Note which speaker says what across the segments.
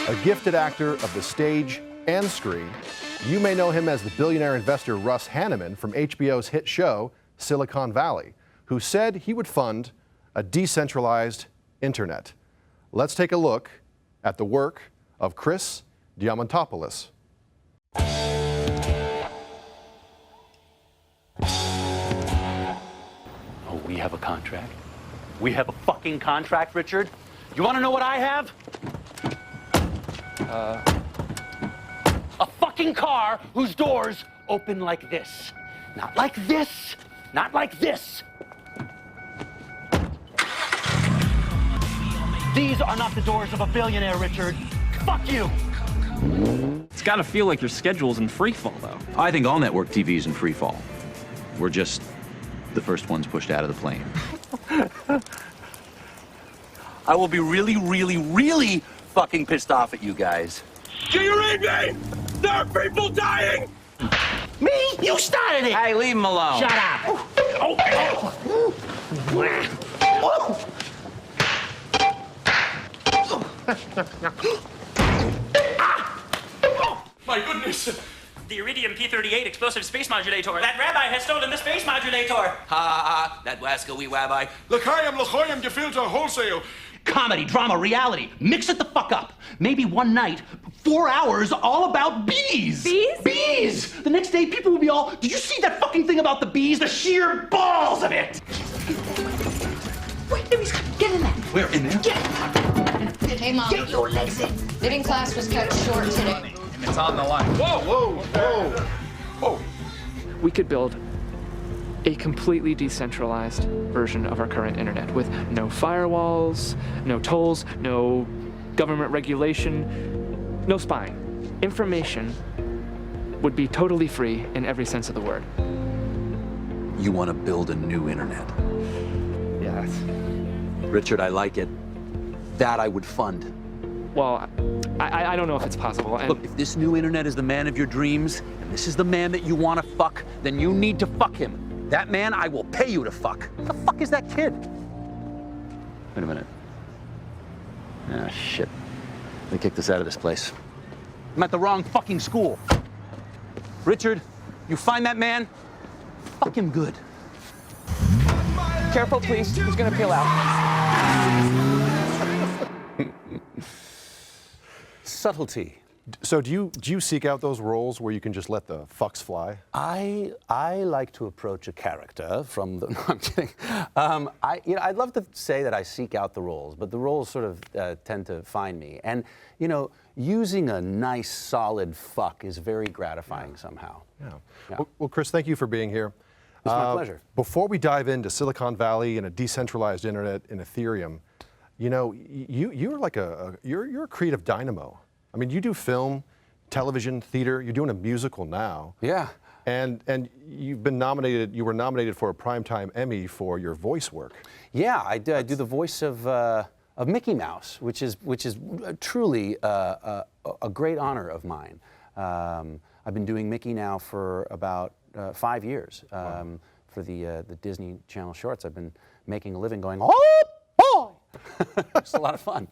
Speaker 1: A gifted actor of the stage and screen, you may know him as the billionaire investor Russ Hanneman from HBO's hit show Silicon Valley, who said he would fund a decentralized internet. Let's take a look at the work of Chris Diamantopoulos.
Speaker 2: Oh, we have a contract? We have a fucking contract, Richard? You want to know what I have? A fucking car whose doors open like this. Not like this. Not like this. These are not the doors of a billionaire, Richard. Fuck you.
Speaker 3: It's gotta feel like your schedule's in free fall, though.
Speaker 4: I think all network TV's in free fall. We're just the first ones pushed out of the plane.
Speaker 2: I will be really, really, really fucking pissed off at you guys.
Speaker 5: Do you read me? There are people dying!
Speaker 2: Me? You started it!
Speaker 4: Hey, leave him alone.
Speaker 2: Shut up!
Speaker 5: My goodness!
Speaker 6: The Iridium P-38 explosive space modulator. That rabbi has stolen the space modulator.
Speaker 7: Ha ha ha, that wascally rabbi.
Speaker 5: L'chaim, gefilte wholesale.
Speaker 2: Comedy, drama, reality. Mix it the fuck up. Maybe one night, 4 hours, all about bees.
Speaker 8: Bees?
Speaker 2: Bees! The next day, people will be all, did you see that fucking thing about the bees? The sheer balls of it!
Speaker 8: Wait, there he's get in there.
Speaker 2: We're in there?
Speaker 9: Hey, Mom.
Speaker 2: Get your legs in.
Speaker 9: Knitting class was cut short today.
Speaker 3: It's on the line.
Speaker 5: Whoa, whoa, whoa. Oh.
Speaker 10: We could build a completely decentralized version of our current internet with no firewalls, no tolls, no government regulation, no spying. Information would be totally free in every sense of the word.
Speaker 4: You want to build a new internet?
Speaker 10: Yes.
Speaker 4: Richard, I like it. That I would fund.
Speaker 10: Well, I don't know if it's possible. And
Speaker 4: Look, if this new internet is the man of your dreams, and this is the man that you want to fuck, then you need to fuck him. That man, I will pay you to fuck. What the fuck is that kid? Wait a minute. Ah, shit. They kicked us out of this place. I'm at the wrong fucking school. Richard, you find that man, fuck him good.
Speaker 10: careful, please. He's gonna peel out.
Speaker 1: Subtlety. So do you seek out those roles where you can just let the fucks fly?
Speaker 11: I like to approach a character from the. No, I'm kidding. I'd love to say that I seek out the roles, but the roles sort of tend to find me. And using a nice, solid fuck is very gratifying somehow.
Speaker 1: Yeah. Well, Chris, thank you for being here.
Speaker 11: It's my pleasure.
Speaker 1: Before we dive into Silicon Valley and a decentralized internet and Ethereum, you're like you're a creative dynamo. I mean, you do film, television, theater. You're doing a musical now.
Speaker 11: Yeah.
Speaker 1: And you've been nominated. You were nominated for a Primetime Emmy for your voice work.
Speaker 11: Yeah, I do the voice of Mickey Mouse, which is truly a great honor of mine. I've been doing Mickey now for about 5 years. For the Disney Channel shorts. I've been making a living going, oh boy! It's a lot of fun.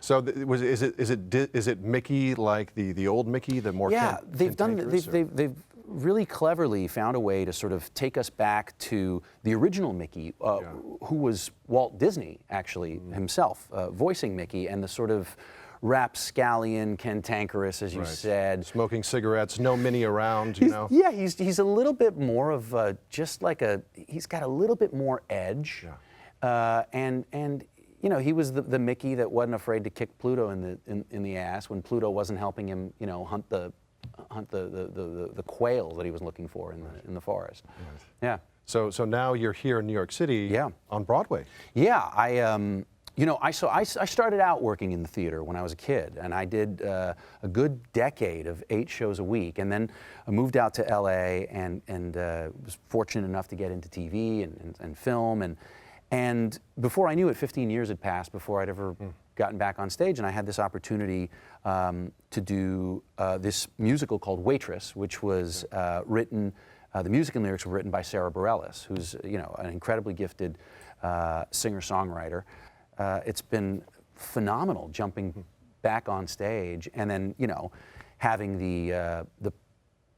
Speaker 1: So is it Mickey like the old Mickey, the more
Speaker 11: they've really cleverly found a way to sort of take us back to the original Mickey, who was Walt Disney actually himself voicing Mickey, and the sort of rapscallion, cantankerous, as you said,
Speaker 1: smoking cigarettes, no Minnie around,
Speaker 11: Yeah, he's a little bit more of he's got a little bit more edge, and. He was the Mickey that wasn't afraid to kick Pluto in the ass when Pluto wasn't helping him, hunt the quail that he was looking for in the forest.
Speaker 1: Right.
Speaker 11: Yeah.
Speaker 1: So now you're here in New York City. On Broadway.
Speaker 11: Yeah. I started out working in the theater when I was a kid, and I did a good decade of 8 shows a week, and then I moved out to LA and was fortunate enough to get into TV and film and before I knew it, 15 years had passed before I'd ever gotten back on stage, and I had this opportunity to do this musical called Waitress, which was written, the music and lyrics were written by Sarah Bareilles, who's an incredibly gifted singer-songwriter. It's been phenomenal jumping back on stage and then, you know, having the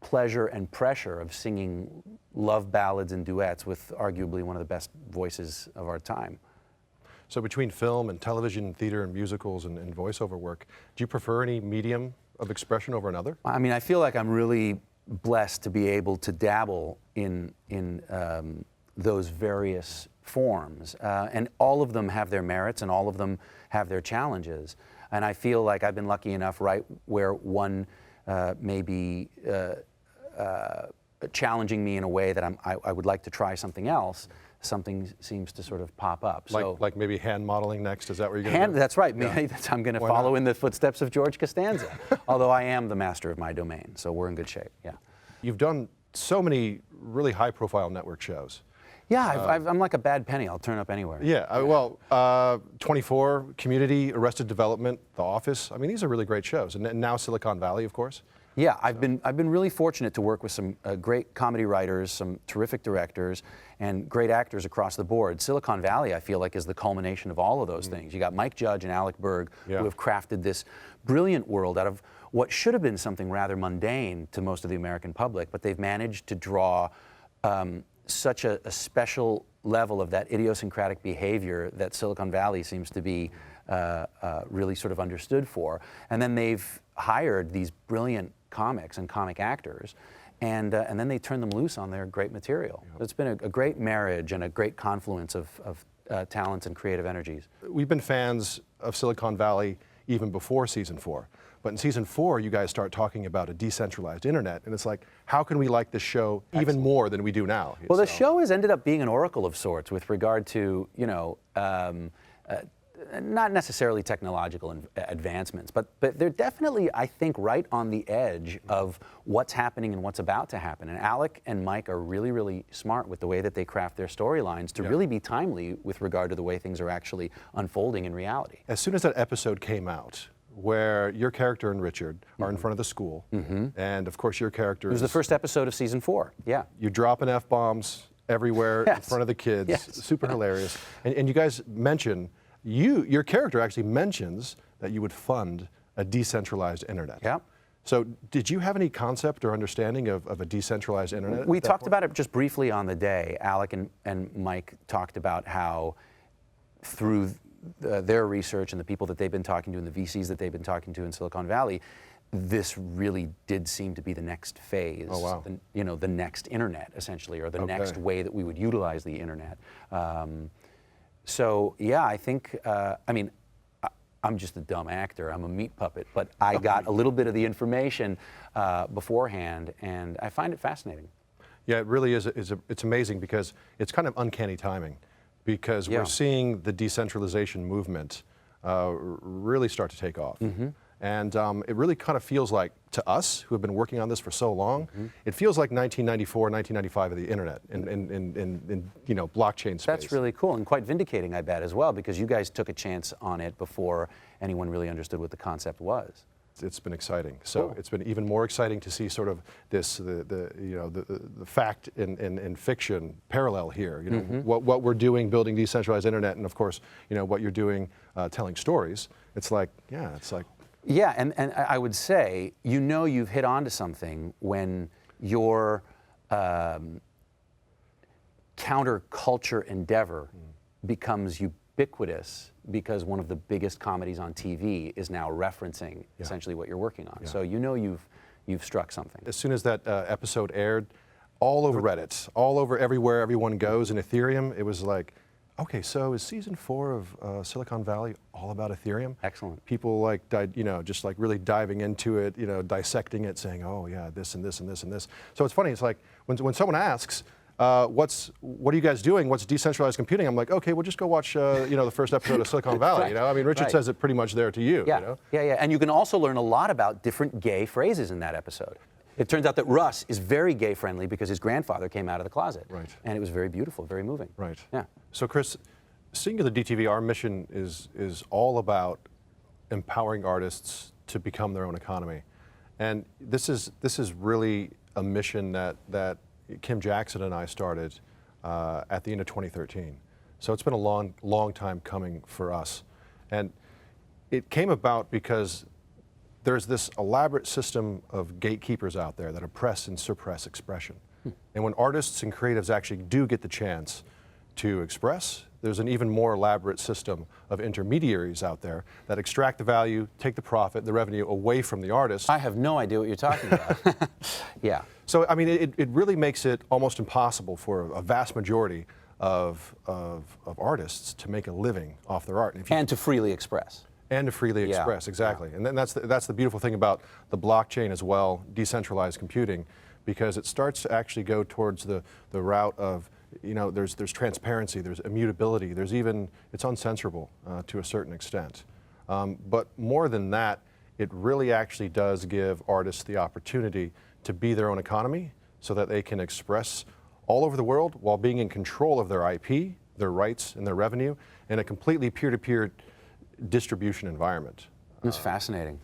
Speaker 11: pleasure and pressure of singing love ballads and duets with arguably one of the best voices of our time.
Speaker 1: So between film and television and theater and musicals and voiceover work, do you prefer any medium of expression over another?
Speaker 11: I mean, I feel like I'm really blessed to be able to dabble in those various forms. And all of them have their merits and all of them have their challenges. And I feel like I've been lucky enough right where one may be challenging me in a way that I would like to try something else. Something seems to sort of pop up.
Speaker 1: Like maybe hand modeling next? Is that what you're going to do?
Speaker 11: That's right.
Speaker 1: Yeah.
Speaker 11: I'm going to follow in the footsteps of George Costanza. Although I am the master of my domain, so we're in good shape. Yeah.
Speaker 1: You've done so many really high-profile network shows.
Speaker 11: Yeah, I'm like a bad penny. I'll turn up anywhere.
Speaker 1: Yeah. Well, 24, Community, Arrested Development, The Office. I mean, these are really great shows. And now Silicon Valley, of course.
Speaker 11: Yeah, I've been really fortunate to work with some great comedy writers, some terrific directors, and great actors across the board. Silicon Valley, I feel like, is the culmination of all of those things. You got Mike Judge and Alec Berg, who have crafted this brilliant world out of what should have been something rather mundane to most of the American public, but they've managed to draw such a special level of that idiosyncratic behavior that Silicon Valley seems to be really sort of understood for. And then they've hired these brilliant comics and comic actors, and then they turn them loose on their great material. Yep. It's been a great marriage and a great confluence of talents and creative energies.
Speaker 1: We've been fans of Silicon Valley even before season 4. But in season 4, you guys start talking about a decentralized internet, and it's like, how can we like this show even more than we do now?
Speaker 11: Well, the show has ended up being an oracle of sorts with regard to, you know, not necessarily technological advancements, but they're definitely, I think, right on the edge of what's happening and what's about to happen. And Alec and Mike are really, really smart with the way that they craft their storylines to really be timely with regard to the way things are actually unfolding in reality.
Speaker 1: As soon as that episode came out, where your character and Richard are in front of the school, and of course your character
Speaker 11: It was the first episode of season 4, yeah.
Speaker 1: You're dropping F-bombs everywhere in front of the kids, super hilarious. And you guys mention, your character actually mentions that you would fund a decentralized internet.
Speaker 11: Yeah.
Speaker 1: So did you have any concept or understanding of a decentralized internet?
Speaker 11: We talked about it just briefly on the day. Alec and Mike talked about how through their research and the people that they've been talking to and the VCs that they've been talking to in Silicon Valley, this really did seem to be the next phase.
Speaker 1: Oh, wow.
Speaker 11: You know, the next internet, essentially, or the next way that we would utilize the internet. So, yeah, I think, I mean, I'm just a dumb actor. I'm a meat puppet, but I got a little bit of the information beforehand, and I find it fascinating.
Speaker 1: Yeah, it really is. It's amazing because it's kind of uncanny timing, because we're seeing the decentralization movement really start to take off. And it really kind of feels like, to us who have been working on this for so long, it feels like 1994, 1995 of the internet in you know, blockchain space.
Speaker 11: That's really cool and quite vindicating, I bet, as well, because you guys took a chance on it before anyone really understood what the concept was.
Speaker 1: It's been exciting. So it's been even more exciting to see sort of this, the fact and fiction parallel here. You know, what we're doing, building decentralized internet, and of course, you know, what you're doing, telling stories. It's like, yeah, it's like.
Speaker 11: Yeah, and I would say, you know, you've hit onto something when your counterculture endeavor becomes ubiquitous, because one of the biggest comedies on TV is now referencing essentially what you're working on. So you know you've struck something.
Speaker 1: As soon as that episode aired, all over Reddit, all over everywhere everyone goes in Ethereum, it was like, okay, so is season 4 of Silicon Valley all about Ethereum?
Speaker 11: Excellent.
Speaker 1: People like, you know, just like really diving into it, you know, dissecting it, saying, oh yeah, this and this and this and this. So it's funny. It's like when someone asks, what are you guys doing? What's decentralized computing? I'm like, okay, well, just go watch, you know, the first episode of Silicon Valley. You know, I mean, Richard says it pretty much there to you.
Speaker 11: Yeah,
Speaker 1: you know?
Speaker 11: yeah. And you can also learn a lot about different gay phrases in that episode. It turns out that Russ is very gay friendly because his grandfather came out of the closet.
Speaker 1: Right.
Speaker 11: And it was very beautiful, very moving.
Speaker 1: Right.
Speaker 11: Yeah.
Speaker 1: So Chris, SingularDTV, our mission is all about empowering artists to become their own economy, and this is really a mission that Kim Jackson and I started at the end of 2013. So it's been a long time coming for us. And it came about because there's this elaborate system of gatekeepers out there that oppress and suppress expression. And when artists and creatives actually do get the chance to express, there's an even more elaborate system of intermediaries out there that extract the value, take the profit, the revenue away from the artist.
Speaker 11: I have no idea what you're talking about. Yeah.
Speaker 1: So, I mean, it really makes it almost impossible for a vast majority of artists to make a living off their art.
Speaker 11: And to freely express.
Speaker 1: And to freely express, exactly. And then that's the beautiful thing about the blockchain as well, decentralized computing, because it starts to actually go towards the route of, you know, there's transparency, there's immutability, there's even, it's uncensorable to a certain extent. But more than that, it really actually does give artists the opportunity to be their own economy so that they can express all over the world while being in control of their IP, their rights, and their revenue in a completely peer-to-peer distribution environment.
Speaker 11: It's fascinating.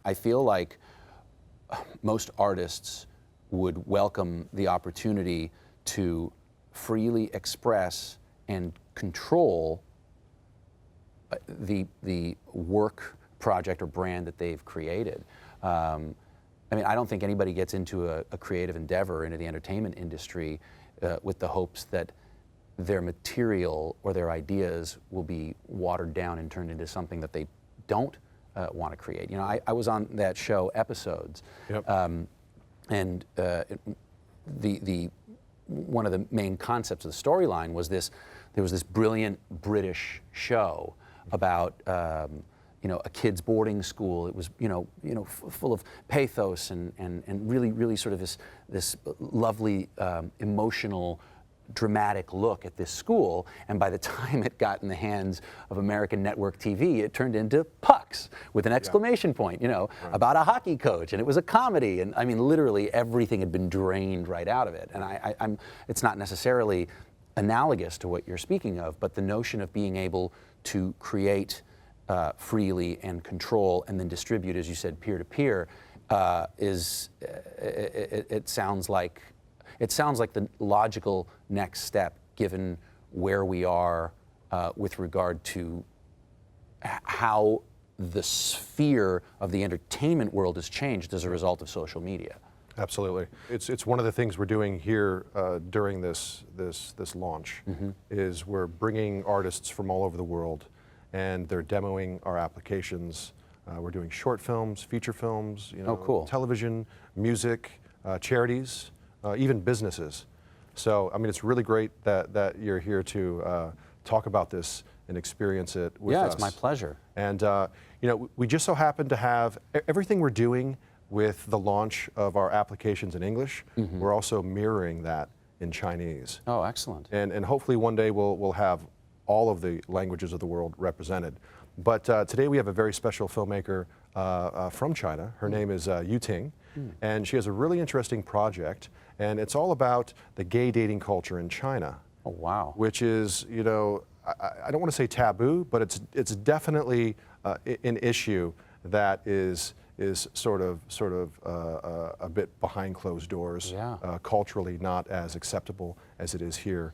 Speaker 11: I feel like most artists would welcome the opportunity to freely express and control the work, project, or brand that they've created. I mean, I don't think anybody gets into a creative endeavor, into the entertainment industry, with the hopes that their material or their ideas will be watered down and turned into something that they don't want to create. You know, I was on that show, Episodes, and one of the main concepts of the storyline was this: there was this brilliant British show about you know, a kid's boarding school. It was full of pathos and really sort of this lovely emotional, dramatic look at this school. And by the time it got in the hands of American network TV, it turned into Pucks with an exclamation point, you know, about a hockey coach, and it was a comedy. And I mean, literally everything had been drained right out of it. And it's not necessarily analogous to what you're speaking of, but the notion of being able to create freely and control and then distribute, as you said, peer-to-peer, it sounds like the logical next step, given where we are with regard to how the sphere of the entertainment world has changed as a result of social media.
Speaker 1: Absolutely. It's one of the things we're doing here during this launch, is we're bringing artists from all over the world, and they're demoing our applications. We're doing short films, feature films, you know,
Speaker 11: cool.
Speaker 1: television, music, charities, even businesses. So, I mean, it's really great that you're here to talk about this and experience it with us.
Speaker 11: Yeah, it's my pleasure.
Speaker 1: And, you know, we just so happen to have everything we're doing with the launch of our applications in English. We're also mirroring that in Chinese.
Speaker 11: Oh, excellent.
Speaker 1: And hopefully one day we'll have all of the languages of the world represented. But today we have a very special filmmaker from China. Her name is Yu Ting, and she has a really interesting project, and it's all about the gay dating culture in China.
Speaker 11: Oh, wow.
Speaker 1: Which is, you know, I don't want to say taboo, but it's definitely an issue that is sort of a bit behind closed doors, culturally not as acceptable as it is here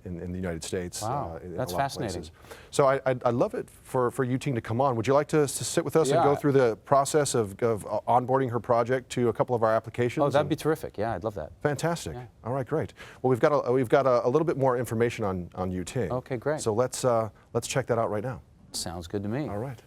Speaker 1: in the United States.
Speaker 11: Wow, that's fascinating.
Speaker 1: So I'd love it for Yu Ting to come on. Would you like to sit with us and go through the process of onboarding her project to a couple of our applications?
Speaker 11: Oh, that'd be terrific. Yeah, I'd love that.
Speaker 1: Fantastic. Yeah. All right, great. Well, we've got a little bit more information on Yu Ting.
Speaker 11: Okay, great.
Speaker 1: So let's check that out right now.
Speaker 11: Sounds good to me.
Speaker 1: All right.